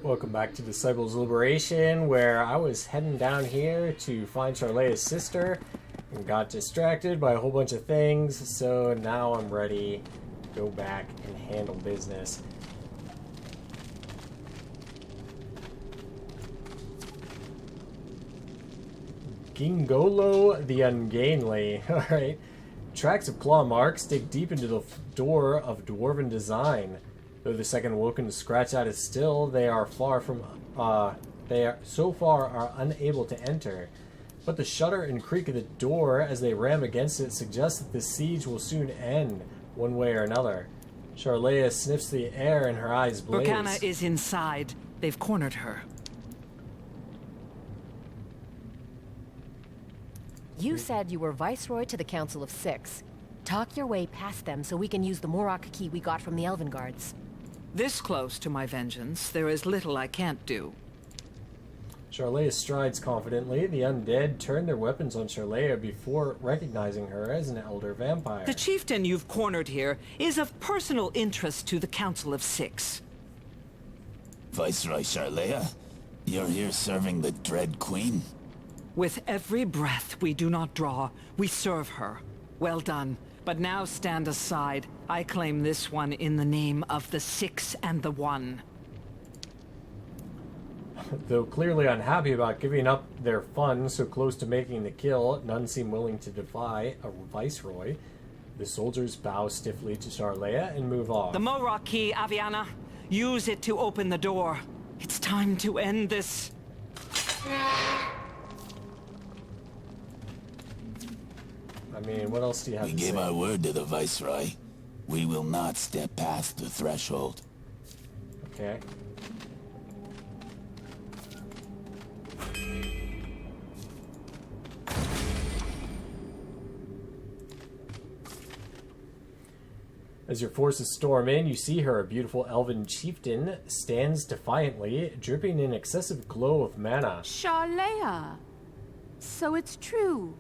Welcome back to Disciples Liberation, where I was heading down here to find Charlea's sister and got distracted by a whole bunch of things, so now I'm ready to go back and handle business. Gingolo the Ungainly. Alright. Tracks of claw marks dig deep into the door of dwarven design. Though the second woken to scratch at it still, they are so far are unable to enter. But the shudder and creak of the door as they ram against it suggests that the siege will soon end, one way or another. Charlea sniffs the air and her eyes blaze. Organa is inside. They've cornered her. You said you were Viceroy to the Council of Six. Talk your way past them so we can use the Morok key we got from the Elven Guards. This close to my vengeance, there is little I can't do. Charlea strides confidently. The undead turn their weapons on Charlea before recognizing her as an elder vampire. The chieftain you've cornered here is of personal interest to the Council of Six. Viceroy Charlea, you're here serving the Dread Queen? With every breath we do not draw, we serve her. Well done. But now stand aside. I claim this one in the name of the Six and the One. Though clearly unhappy about giving up their fun so close to making the kill, none seem willing to defy a viceroy. The soldiers bow stiffly to Charlea and move on. The Morok key, Aviana. Use it to open the door. It's time to end this. I mean, what else do you have to say? We gave our word to the Viceroy. We will not step past the threshold. Okay. As your forces storm in, you see her, a beautiful elven chieftain, stands defiantly, dripping in excessive glow of mana. Charlea! So it's true.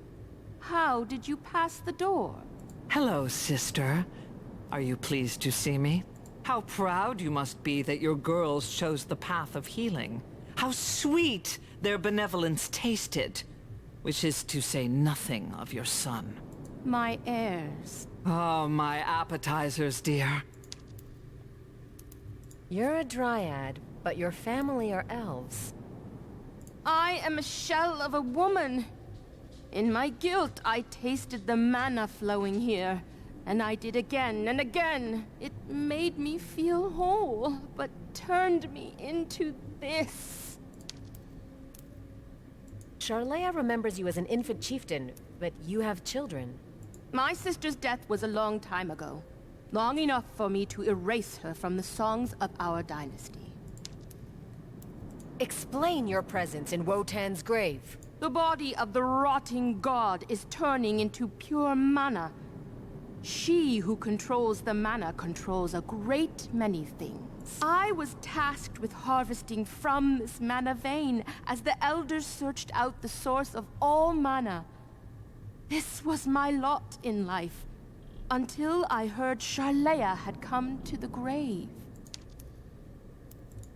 How did you pass the door? Hello, sister. Are you pleased to see me? How proud you must be that your girls chose the path of healing. How sweet their benevolence tasted. Which is to say nothing of your son. My heirs. Oh, my appetizers, dear. You're a dryad, but your family are elves. I am a shell of a woman. In my guilt, I tasted the mana flowing here, and I did again and again. It made me feel whole, but turned me into this. Charlea remembers you as an infant chieftain, but you have children. My sister's death was a long time ago. Long enough for me to erase her from the songs of our dynasty. Explain your presence in Wotan's grave. The body of the rotting god is turning into pure mana. She who controls the mana controls a great many things. I was tasked with harvesting from this mana vein as the elders searched out the source of all mana. This was my lot in life, until I heard Charlea had come to the grave.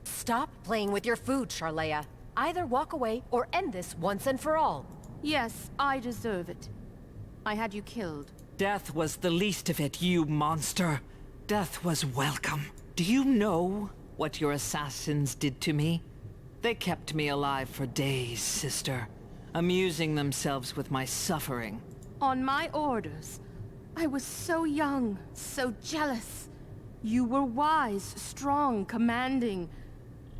Stop playing with your food, Charlea. Either walk away or end this once and for all. Yes, I deserve it. I had you killed. Death was the least of it, you monster. Death was welcome. Do you know what your assassins did to me? They kept me alive for days, sister, amusing themselves with my suffering. On my orders. I was so young, so jealous. You were wise, strong, commanding.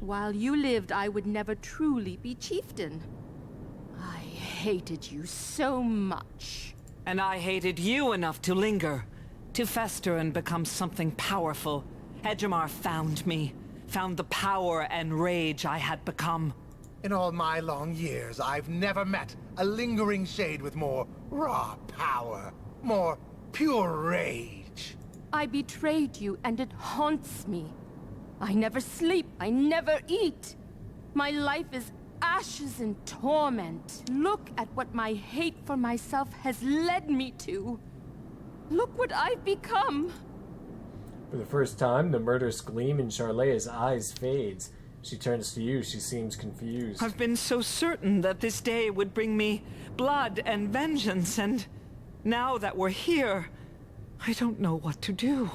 While you lived, I would never truly be chieftain. I hated you so much. And I hated you enough to linger, to fester and become something powerful. Edgemar found me, found the power and rage I had become. In all my long years, I've never met a lingering shade with more raw power, more pure rage. I betrayed you, and it haunts me. I never sleep, I never eat. My life is ashes and torment. Look at what my hate for myself has led me to. Look what I've become. For the first time, the murderous gleam in Charlea's eyes fades. She turns to you. She seems confused. I've been so certain that this day would bring me blood and vengeance, and now that we're here, I don't know what to do.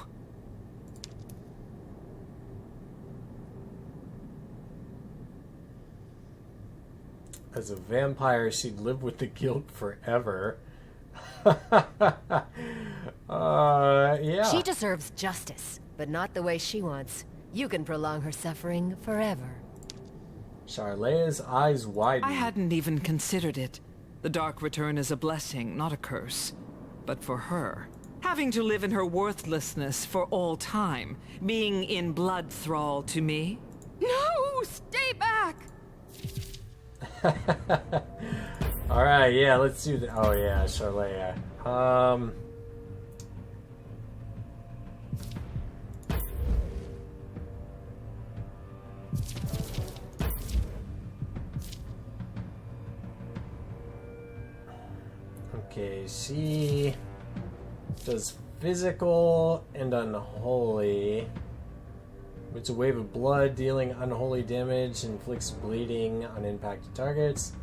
As a vampire, she'd live with the guilt forever. Yeah. She deserves justice, but not the way she wants. You can prolong her suffering forever. Charlea's eyes widen. I hadn't even considered it. The Dark Return is a blessing, not a curse. But for her, having to live in her worthlessness for all time, being in blood thrall to me? No! Stay back! Alright, yeah, let's do that. Oh, yeah, Charlea. Okay, she does physical and unholy. It's a wave of blood, dealing unholy damage, inflicts bleeding on impacted targets.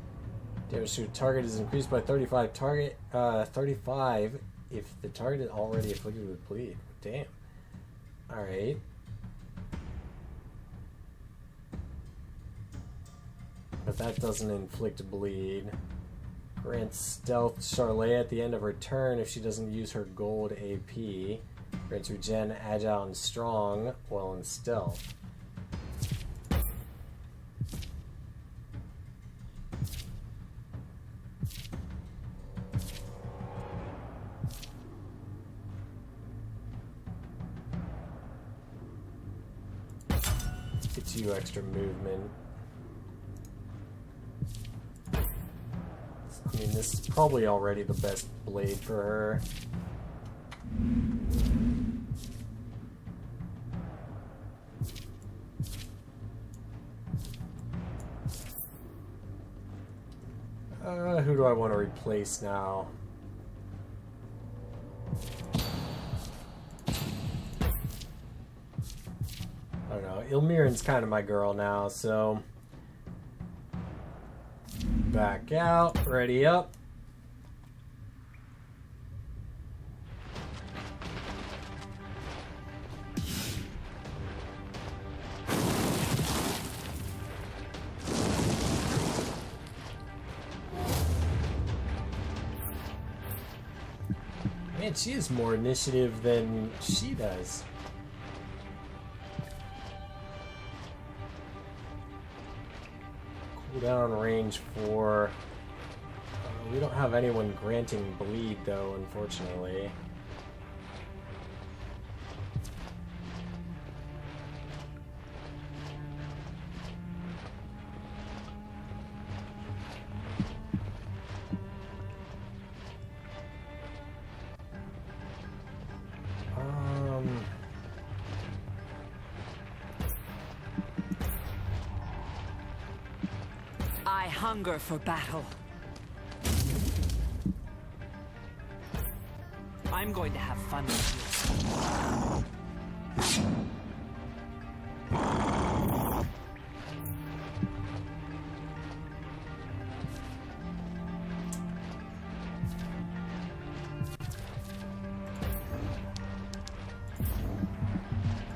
Damage to a target is increased by 35 if the target is already afflicted with bleed. Damn. Alright. But that doesn't inflict bleed. Grants stealth Charlea at the end of her turn if she doesn't use her gold AP. Grants regen, agile, and strong while in stealth. Gets you extra movement. I mean, this is probably already the best blade for her. Who do I want to replace now? I don't know. Ilmirin's kind of my girl now, so... Back out, ready up. Man, she has more initiative than she does. Cooldown range for... we don't have anyone granting bleed, though, unfortunately. I hunger for battle. I'm going to have fun with you.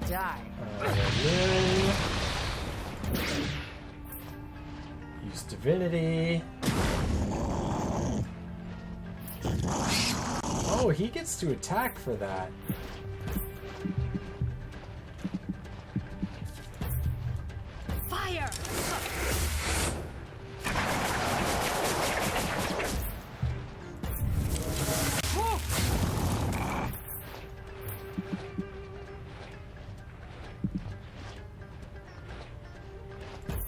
Die. Use divinity. Oh, he gets to attack for that. Fire!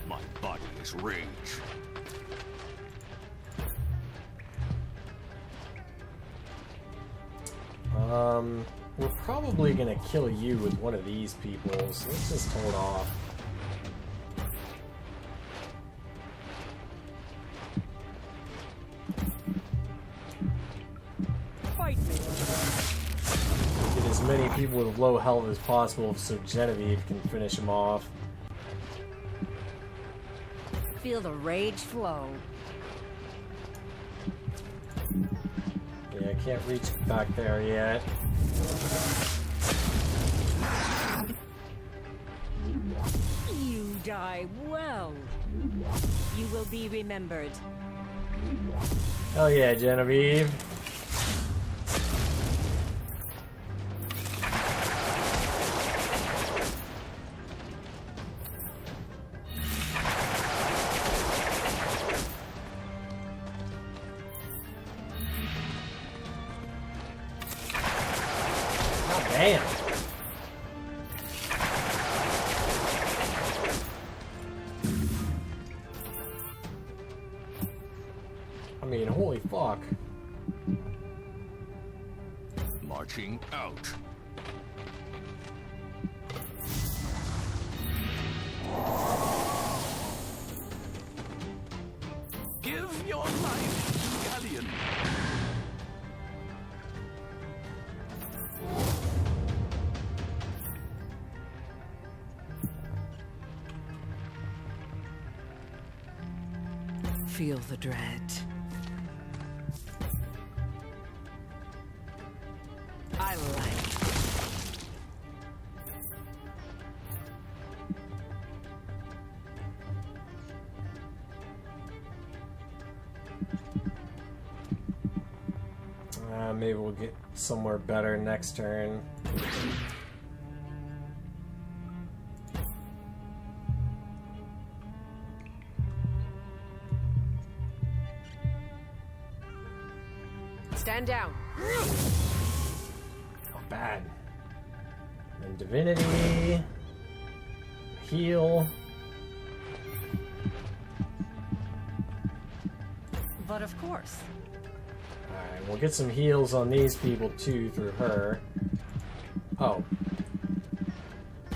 My body is rage. We're probably gonna kill you with one of these people, so let's just hold off. Fight me! Get as many people with low health as possible so Genevieve can finish him off. feel the rage flow. Yeah, I can't reach back there yet. You die well. You will be remembered. Hell yeah, Genevieve. Damn. I mean, holy fuck. Marching out. Give your life to Galleon. Feel the dread. I like it. Maybe we'll get somewhere better next turn. Stand down. Not bad. And Divinity. Heal. But of course. Alright, we'll get some heals on these people too through her. Oh.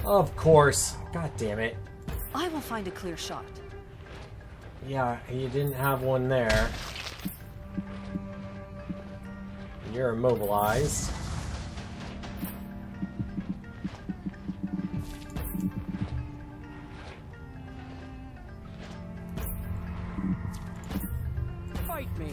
Of course. God damn it. I will find a clear shot. Yeah, you didn't have one there. You're immobilized. Fight me.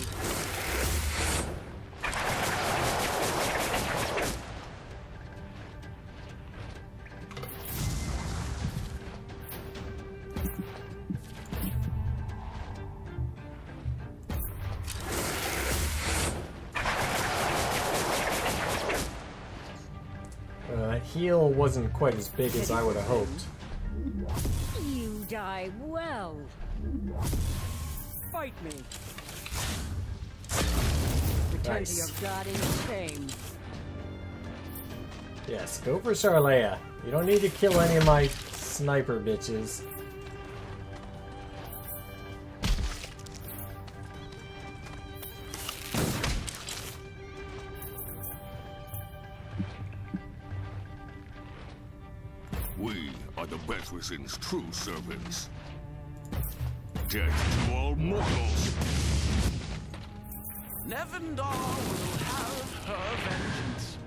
That heal wasn't quite as big as I would have hoped. You die well. Fight me. Return Nice. to your godding shame. Yes, go for Charlea. You don't need to kill any of my sniper bitches. We are the Bethrison's true servants. Death to all mortals. Nevendar will have her vengeance.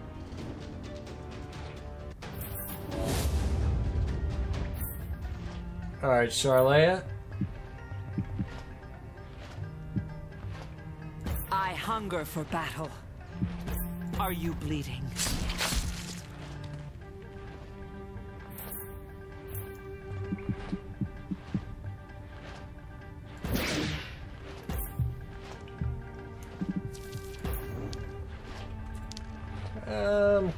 Alright, Charlea. I hunger for battle. Are you bleeding?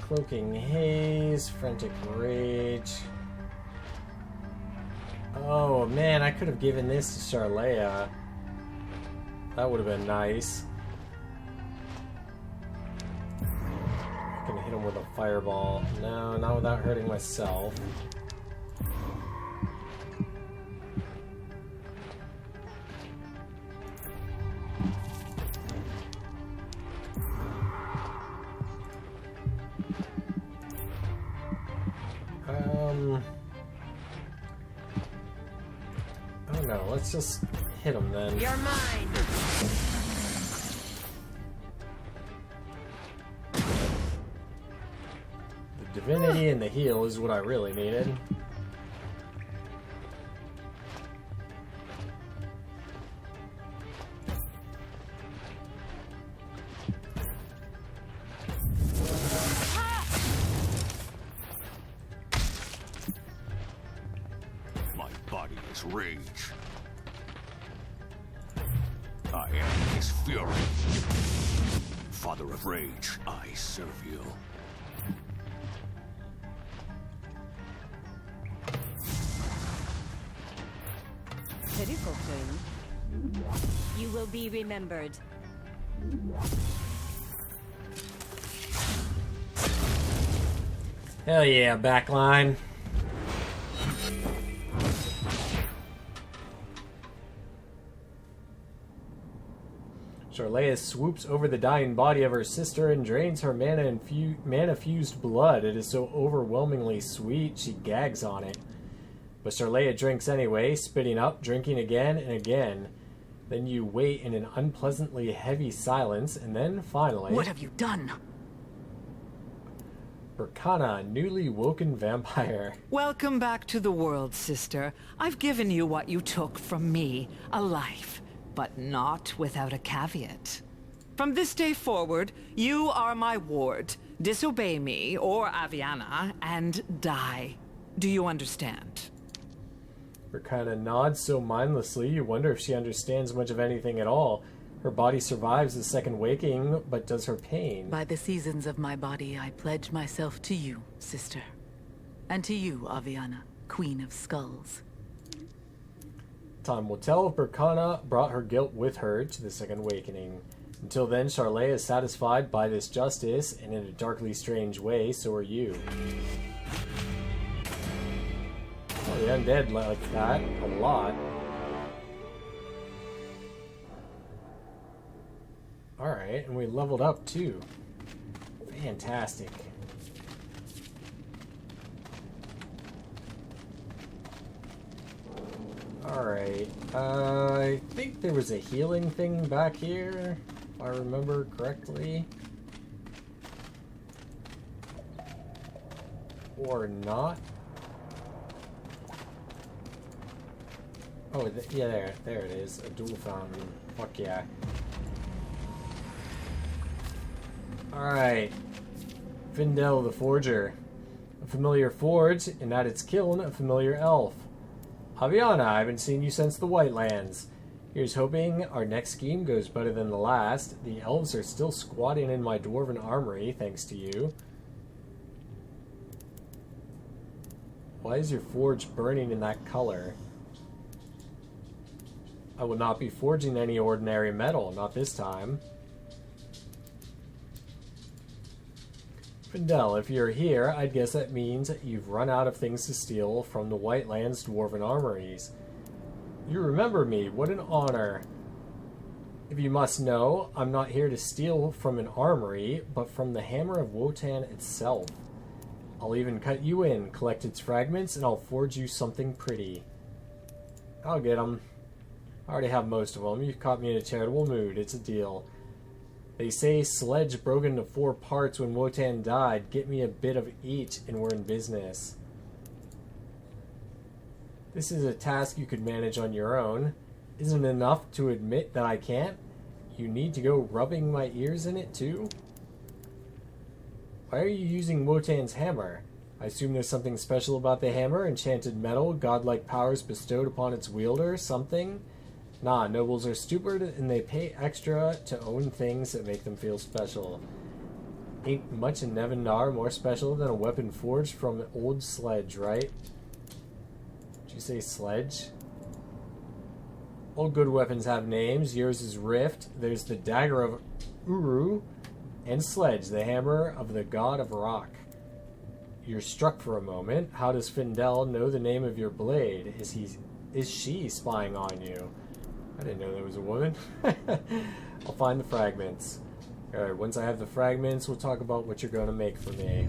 Cloaking Haze, Frantic Rage. Oh man, I could have given this to Charlea. That would have been nice. I can hit him with a fireball. No, not without hurting myself. I don't know, let's just hit him then. You're mine. The divinity and the heal is what I really needed. body is rage. I am his fury. Father of rage, I serve you. You will be remembered. Hell yeah, backline. Charlea swoops over the dying body of her sister and drains her mana-fused blood. It is so overwhelmingly sweet, she gags on it. But Charlea drinks anyway, spitting up, drinking again and again. Then you wait in an unpleasantly heavy silence, and then finally... What have you done? Berkana, newly woken vampire. Welcome back to the world, sister. I've given you what you took from me, a life, but not without a caveat. From this day forward, you are my ward. Disobey me, or Aviana, and die. Do you understand? Berkana nods so mindlessly, you wonder if she understands much of anything at all. Her body survives the second waking, but does her pain. By the seasons of my body, I pledge myself to you, sister. And to you, Aviana, Queen of Skulls. Time will tell if Berkana brought her guilt with her to the second awakening. Until then, Charlea is satisfied by this justice, and in a darkly strange way, so are you. Oh, the undead like that a lot. Alright, and we leveled up too. Fantastic. Alright, I think there was a healing thing back here, if I remember correctly. Or not. Oh, yeah, there it is. A dual fountain. Fuck yeah. Alright. Findel the Forger. A familiar forge, and at its kiln, a familiar elf. Aviana, I haven't seen you since the Whitelands. Here's hoping our next scheme goes better than the last. The elves are still squatting in my dwarven armory, thanks to you. Why is your forge burning in that color? I will not be forging any ordinary metal, not this time. Findel, if you're here, I'd guess that means you've run out of things to steal from the Whitelands dwarven armories. You remember me, what an honor. If you must know, I'm not here to steal from an armory, but from the Hammer of Wotan itself. I'll even cut you in, collect its fragments, and I'll forge you something pretty. I'll get them. I already have most of them. You caught me in a charitable mood. It's a deal. They say Sledge broke into 4 parts when Wotan died. Get me a bit of each and we're in business. This is a task you could manage on your own. Isn't it enough to admit that I can't? You need to go rubbing my ears in it too? Why are you using Wotan's hammer? I assume there's something special about the hammer, enchanted metal, godlike powers bestowed upon its wielder, something? Nah, nobles are stupid and they pay extra to own things that make them feel special. Ain't much in Nevendar more special than a weapon forged from an old sledge, right? Did you say sledge? All good weapons have names. Yours is Rift. There's the dagger of Uru, and Sledge, the hammer of the god of rock. You're struck for a moment. How does Findel know the name of your blade? Is she spying on you? I didn't know there was a woman. I'll find the fragments. Alright, once I have the fragments, we'll talk about what you're going to make for me.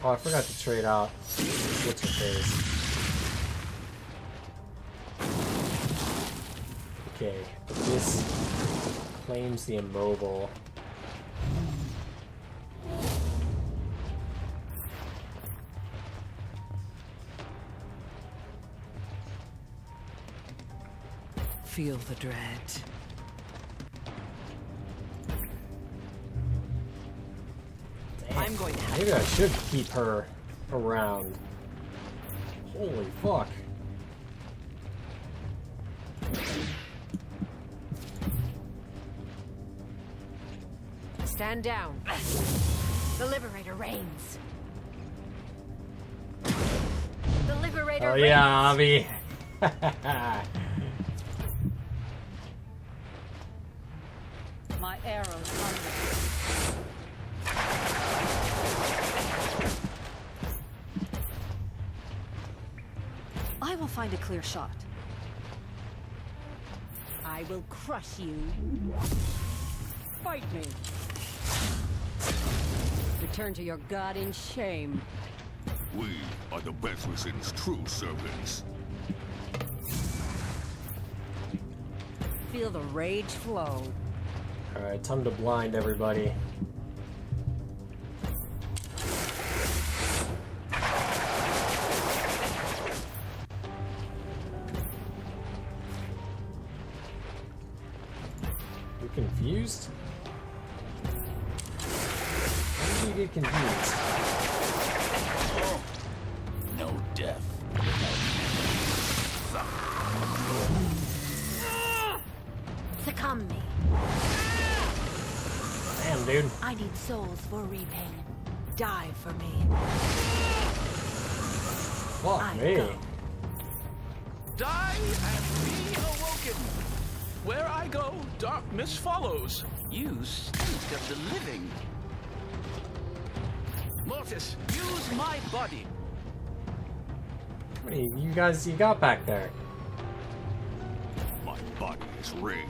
Oh, I forgot to trade out what's her face. Okay, but this claims the immobile. feel the dread. Damn. I'm going to have Maybe I should keep her around. Holy fuck. Stand down. The Liberator reigns. The Liberator Oh reigns. yeah, Avi. My arrows hunger. I will find a clear shot. I will crush you. Fight me. Return to your god in shame. We are the Bezwisin's true servants. Feel the rage flow. Alright, time to blind everybody. You confused? How did you get confused? No death. Succumb me. Damn, dude. I need souls for repayment. Die for me. Fuck I me. go. Die and be awoken. Where I go, darkness follows. You stink of the living. Mortis, use my body. What do you guys you got back there? My body is rage.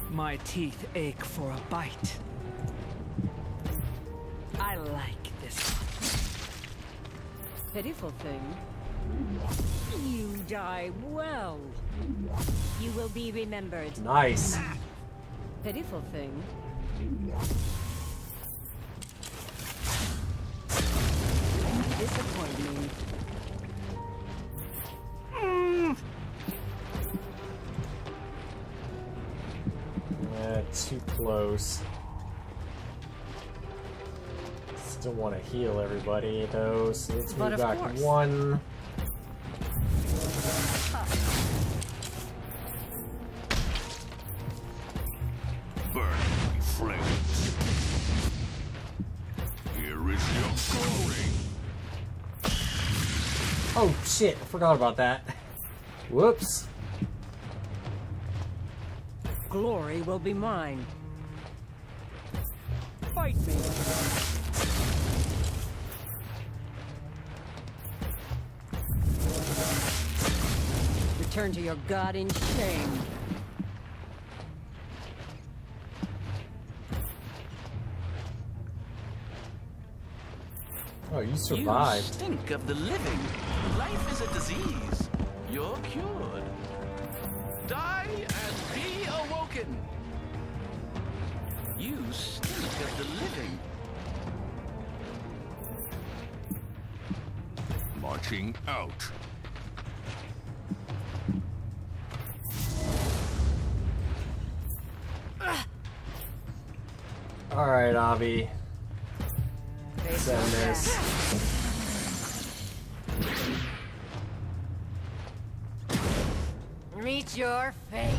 My teeth ache for a bite. I like this one. Pitiful thing. You die well. You will be remembered. Nice. Pitiful thing. Disappointing. Too close. Still want to heal everybody though, so let's But move of back course. one. Burn me flames. Here is your glory. Oh shit, I forgot about that. Whoops. Glory will be mine. Fight me. Return to your god in shame. Oh, you survived. You stink of the living. Life is a disease. You're cured. Die and be awoken. You stink of the living. Marching out. Alright, Avi. Send this. Meet your fate.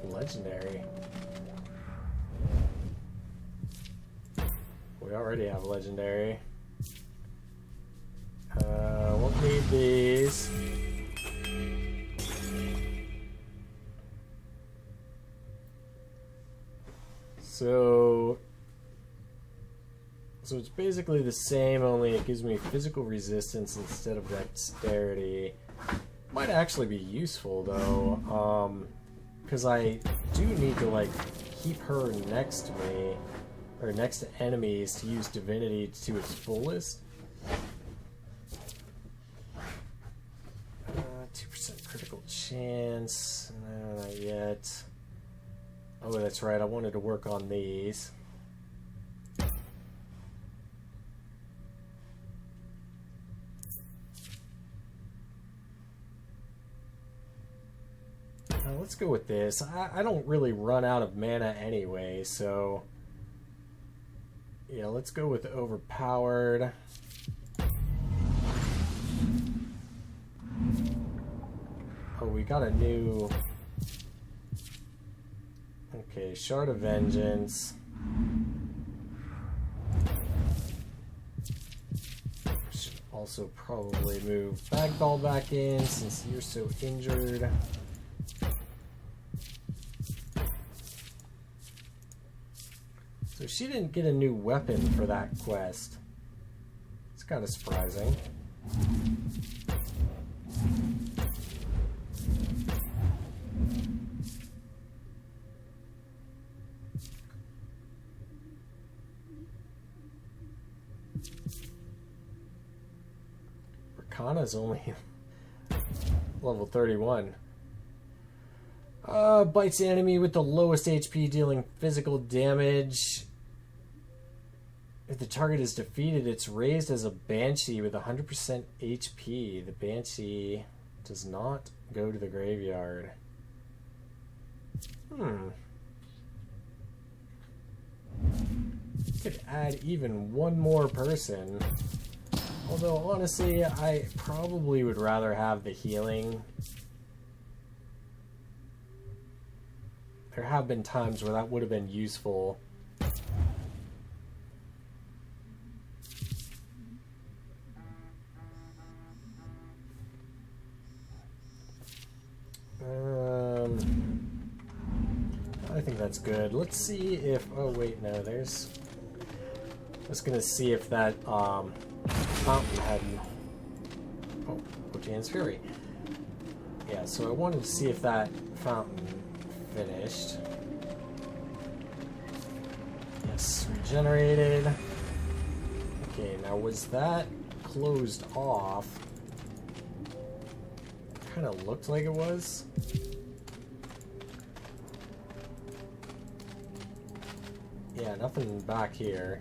Legendary. We already have legendary. Won't need these. So it's basically the same, only it gives me physical resistance instead of dexterity. Might actually be useful though, because I do need to like keep her next to me, or next to enemies, to use divinity to its fullest. 2% critical chance. No, not yet. Oh, that's right. I wanted to work on these. Let's go with this. I don't really run out of mana anyway, so yeah, let's go with overpowered. Oh, we got a new... Okay, Shard of Vengeance. Should also probably move Bagdoll back in since you're so injured. So she didn't get a new weapon for that quest. It's kind of surprising. Rakana's only level 31. Bites the enemy with the lowest HP, dealing physical damage. If the target is defeated, it's raised as a Banshee with 100% HP. The Banshee does not go to the graveyard. Could add even one more person. Although, honestly, I probably would rather have the healing. There have been times where that would have been useful. I think that's good. Let's see if... Oh, wait, no, there's... I was gonna see if that, fountain hadn't... Oh, Wotan's Fury. Yeah, so I wanted to see if that fountain finished. Yes, regenerated. Okay, now was that closed off? Kind of looked like it was. Yeah, nothing back here.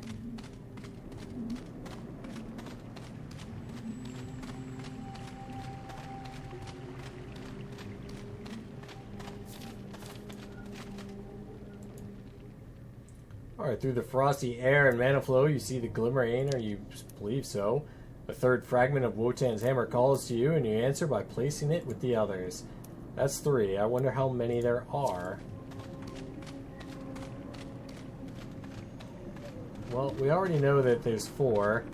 Alright, through the frosty air and mana flow, you see the glimmering, or you believe so. A third fragment of Wotan's hammer calls to you, and you answer by placing it with the others. That's 3. I wonder how many there are. Well, we already know that there's 4.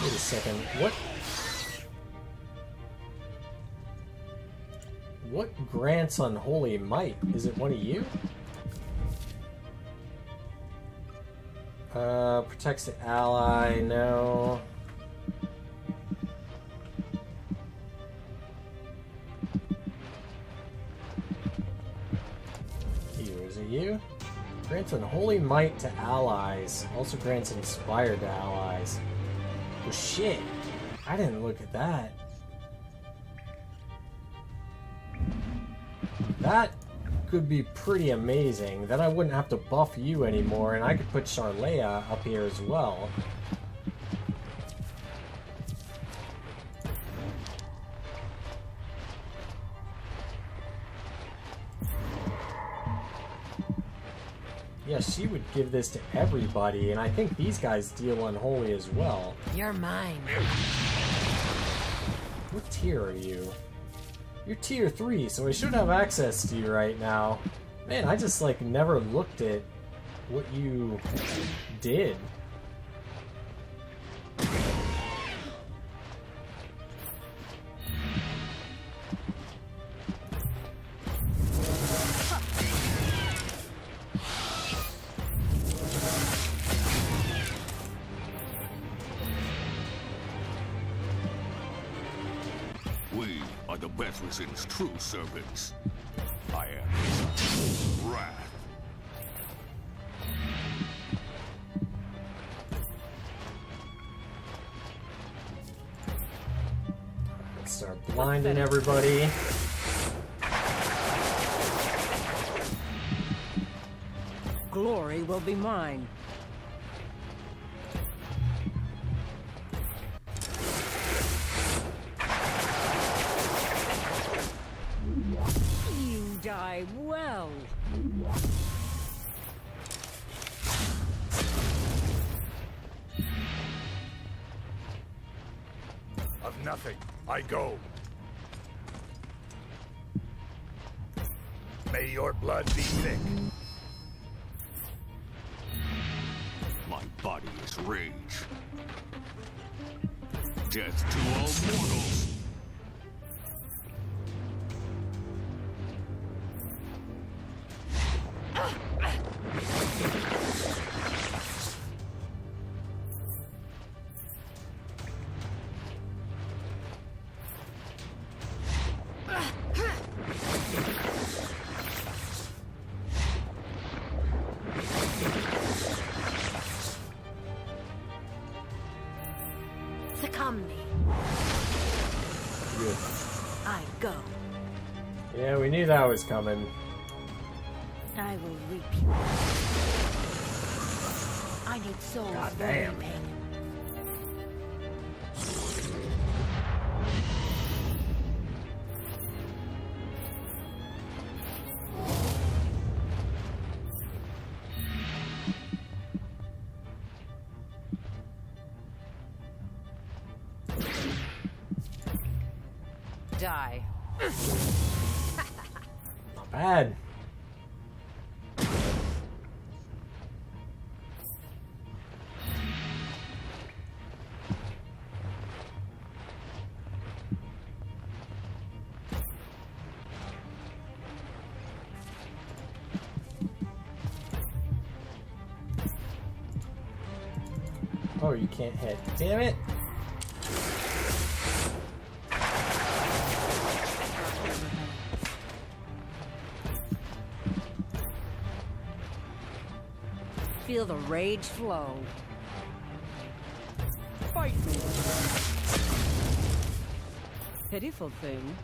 Wait a second. What grants unholy might? Is it one of you? Protects the ally, no. Is it you? Grants unholy might to allies. Also grants inspired to allies. Oh shit. I didn't look at that. That could be pretty amazing. Then I wouldn't have to buff you anymore, and I could put Charlea up here as well. Yeah, she would give this to everybody, and I think these guys deal unholy as well. You're mine. What tier are you? You're tier 3, so I should have access to you right now. Man, I just, like, never looked at what you did. We are the Bethlesem's true servants. I am his wrath. Start blinding everybody. Glory will be mine. You die well. Of nothing, I go. May your blood be thick. My body is rage. Death to all mortals. Succumb me. Good. I go. Yeah, we knew that was coming. I will reap you. I need souls God for damn. reaping. Die. Not bad. Oh, you can't hit. Damn it! Feel the rage flow. Fight me. Pitiful thing.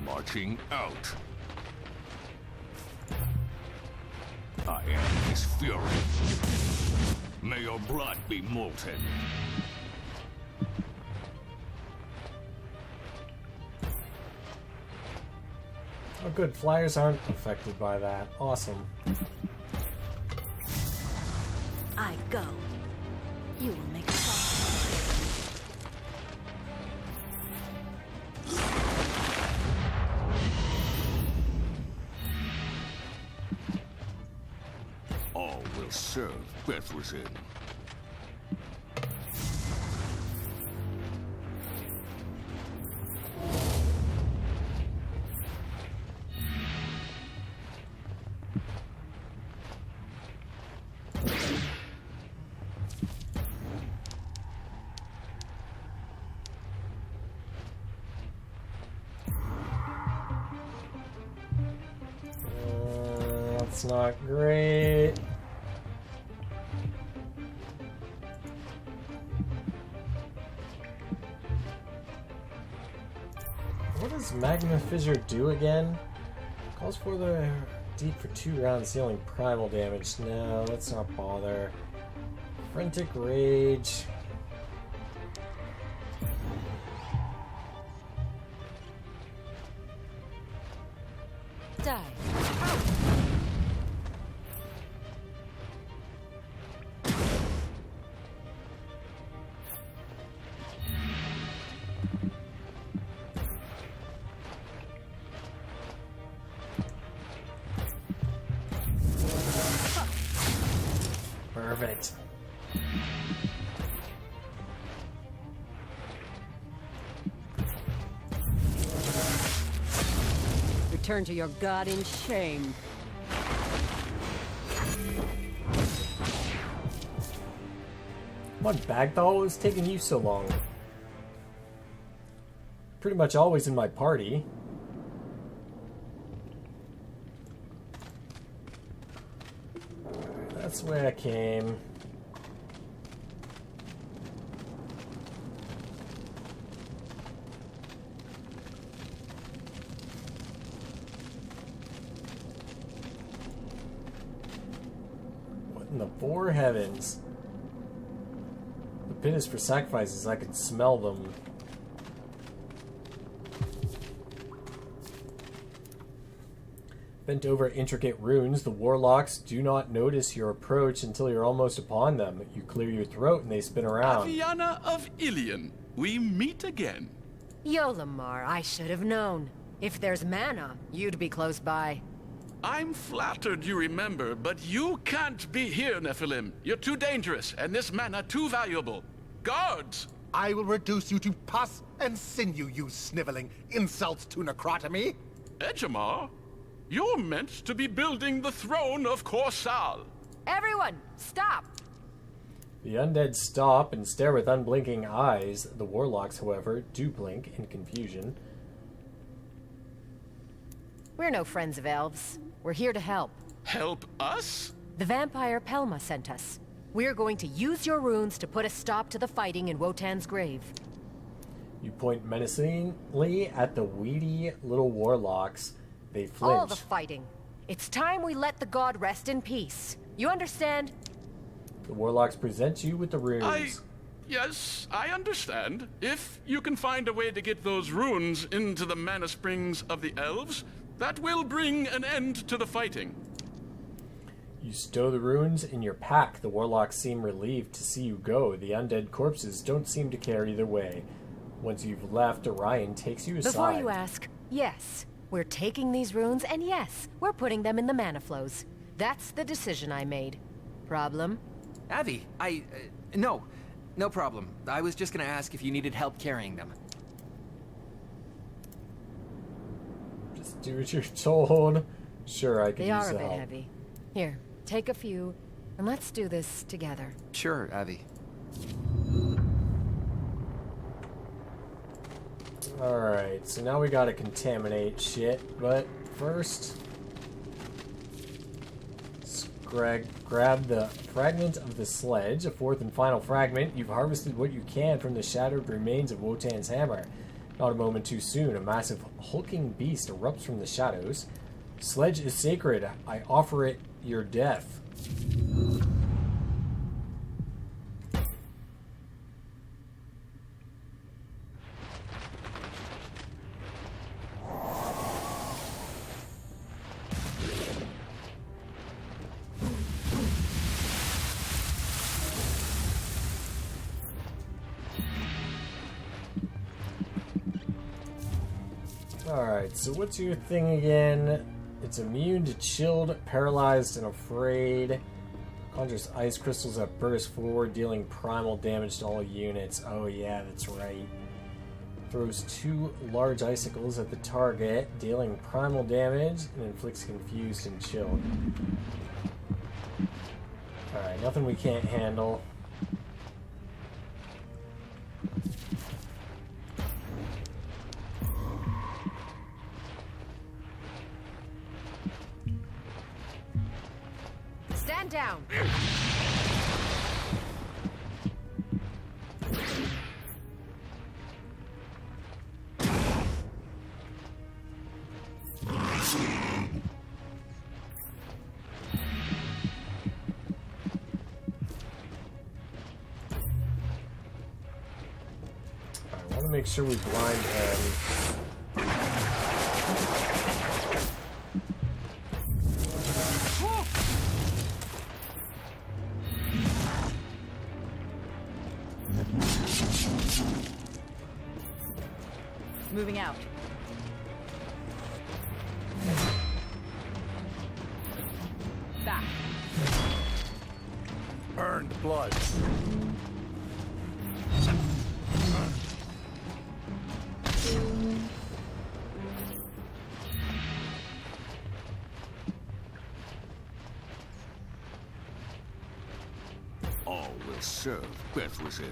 Marching out. I am his fury. May your blood be molten. Oh good, flyers aren't affected by that. Awesome. I go. You will make a song. All will serve Bethlehem. That's not great. what does Magma Fissure do again? Calls for the deep for 2 rounds, dealing primal damage. No, let's not bother. Frantic Rage. Die. Perfect. Return to your god in shame. Come on, Bagthal, what's taking you so long? Pretty much always in my party. That's the way I came. What in the 4 heavens? The pit is for sacrifices. I can smell them. Bent over intricate runes, the warlocks do not notice your approach until you're almost upon them. You clear your throat and they spin around. Aviana of Ilion, we meet again. Yolamar, I should have known. If there's mana, you'd be close by. I'm flattered you remember, but you can't be here, Nephilim. You're too dangerous, and this mana too valuable. Guards! I will reduce you to pus and sinew, you sniveling insults to necrotomy. Ejamar, you're meant to be building the throne of Korsal. Everyone, stop! The undead stop and stare with unblinking eyes. The warlocks, however, do blink in confusion. We're no friends of elves. We're here to help. Help us? The vampire Pelma sent us. We're going to use your runes to put a stop to the fighting in Wotan's grave. You point menacingly at the weedy little warlocks. They flinch. All the fighting. It's time we let the god rest in peace. You understand? The warlocks present you with the runes. Yes, I understand. If you can find a way to get those runes into the mana springs of the elves, that will bring an end to the fighting. You stow the runes in your pack. The warlocks seem relieved to see you go. The undead corpses don't seem to care either way. Once you've left, Orion takes you aside. Before you ask, yes, we're taking these runes, and yes, we're putting them in the mana flows. That's the decision I made. Problem? Avi, no problem. I was just gonna ask if you needed help carrying them. Just do what you're told. Sure, I can use the help. They are a bit heavy. Here, take a few, and let's do this together. Sure, Avi. Alright, so now we gotta contaminate shit, but first... grab the fragment of the sledge, a 4th and final fragment. You've harvested what you can from the shattered remains of Wotan's hammer. Not a moment too soon, a massive hulking beast erupts from the shadows. Sledge is sacred. I offer it your death. Alright, so what's your thing again? It's immune to chilled, paralyzed, and afraid. Conjures ice crystals that burst forward, dealing primal damage to all units. Oh yeah, that's right. Throws 2 large icicles at the target, dealing primal damage, and inflicts confused and chilled. Alright, nothing we can't handle. Stand down! make sure we blind him. Moving out. Back. Earned blood. All will serve Beth within.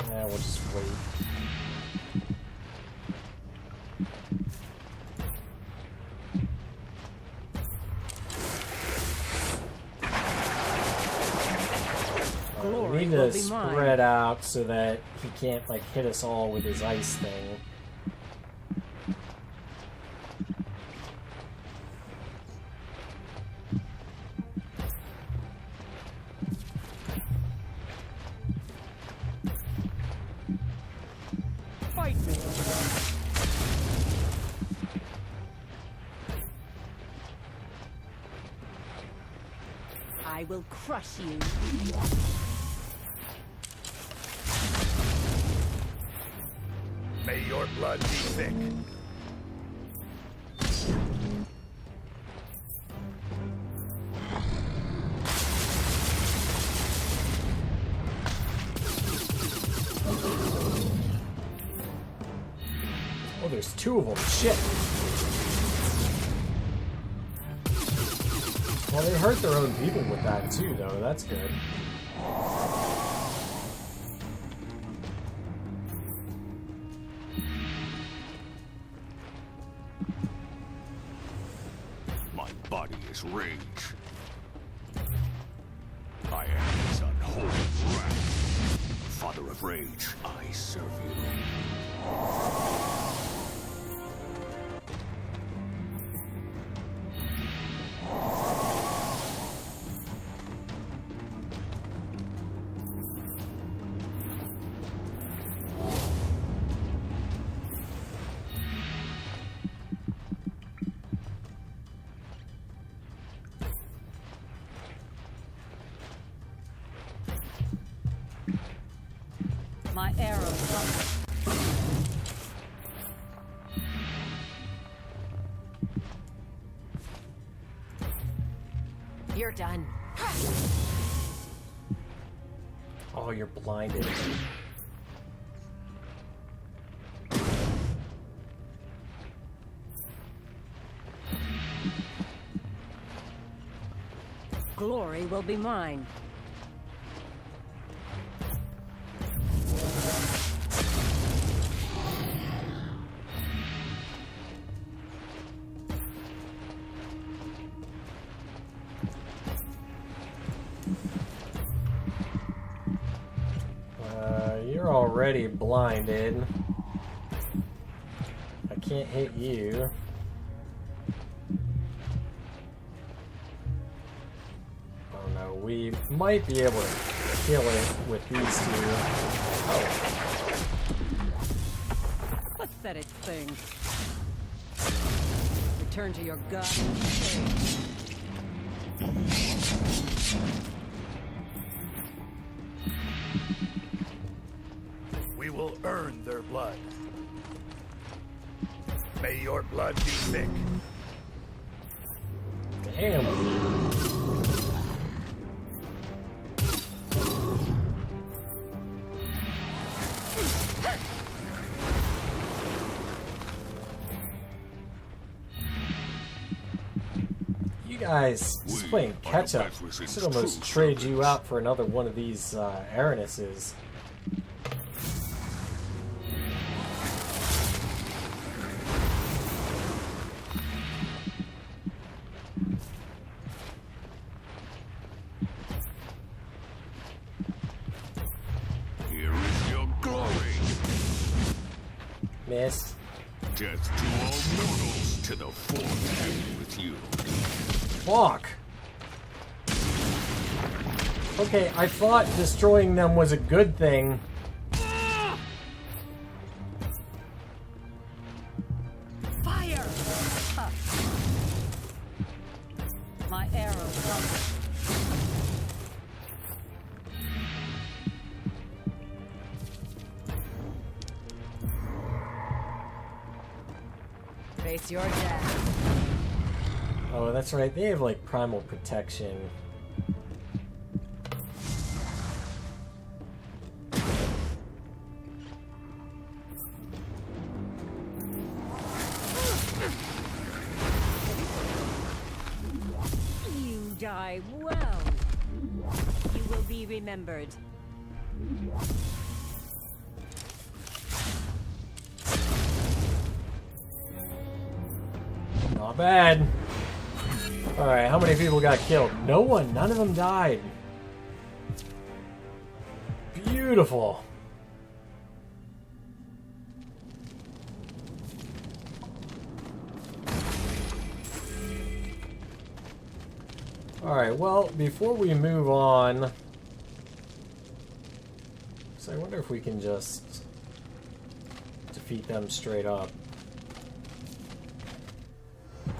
Yeah, we'll just wait. We need to spread out so that he can't like hit us all with his ice thing. Fight me. I will crush you. May your blood be thick. Oh, there's two of them. Shit. Well, they hurt their own people with that too, though. That's good. My body is rage. I am his unholy wrath. Father of rage, I serve you. My arrows hunger. You're done. Oh, you're blinded. Glory will be mine. You're already blinded. I can't hit you. Oh no, we might be able to kill it with these two. Oh. Pathetic thing. Return to your god. We will earn their blood. May your blood be thick. Damn. You guys, just playing catch up. Should almost trade you out for another one of these Aranises. Here is your glory. Miss. Death to all mortals, to the fourth end with you. Fuck. Okay, I thought destroying them was a good thing. Fire! Huh. My arrow comes. Face your death. Oh, that's right. They have like primal protection. You die well. You will be remembered. Not bad. Alright, how many people got killed? No one. None of them died. Beautiful. Alright, well, before we move on... So I wonder if we can just defeat them straight up.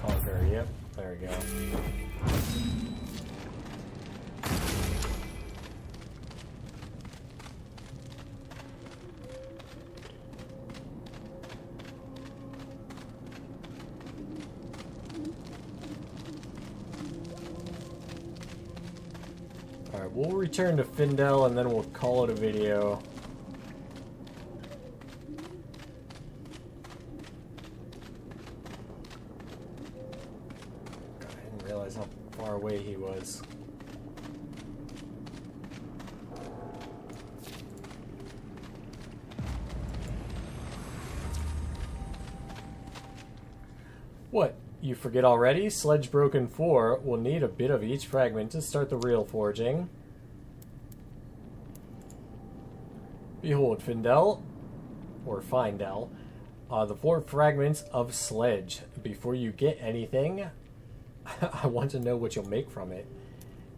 Conquer, yep. There we go. Alright, we'll return to Findel and then we'll call it a video. How far away he was. What? You forget already? Sledge Broken 4 will need a bit of each fragment to start the real forging. Behold, Findel, or Findel, the 4 fragments of Sledge. Before you get anything, I want to know what you'll make from it.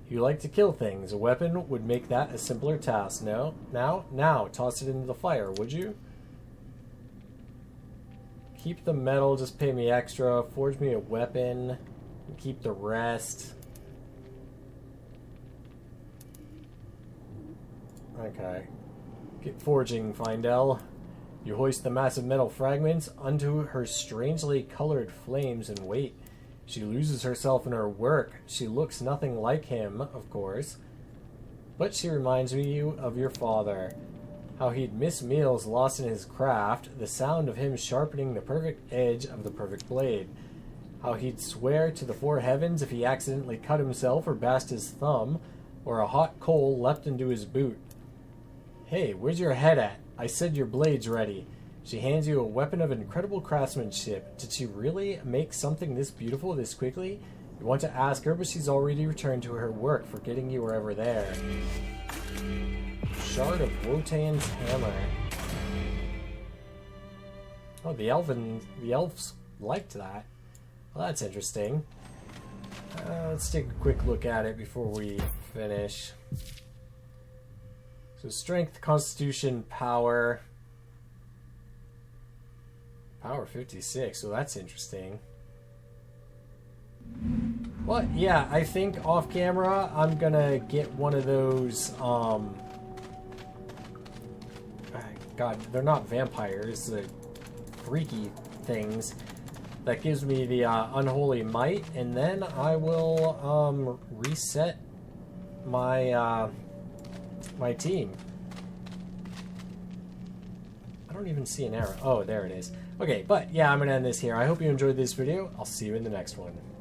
You like to kill things. A weapon would make that a simpler task. No? Now, toss it into the fire, would you? Keep the metal, just pay me extra. Forge me a weapon. And keep the rest. Okay. Get forging, Findel. You hoist the massive metal fragments onto her strangely colored flames and wait. She loses herself in her work. She looks nothing like him, of course. But she reminds you of your father. How he'd miss meals lost in his craft, the sound of him sharpening the perfect edge of the perfect blade. How he'd swear to the 4 heavens if he accidentally cut himself or bashed his thumb, or a hot coal leapt into his boot. Hey, where's your head at? I said your blade's ready. She hands you a weapon of incredible craftsmanship. Did she really make something this beautiful this quickly? You want to ask her, but she's already returned to her work, forgetting you were ever there. Shard of Wotan's hammer. Oh, the elves liked that. Well, that's interesting. Let's take a quick look at it before we finish. So strength, constitution, power. Power 56, so that's interesting. Well, yeah, I think off camera I'm gonna get one of those, God, they're not vampires, they're freaky things that gives me the unholy might, and then I will reset my my team. I don't even see an arrow. Oh, there it is. Okay, but yeah, I'm gonna end this here. I hope you enjoyed this video. I'll see you in the next one.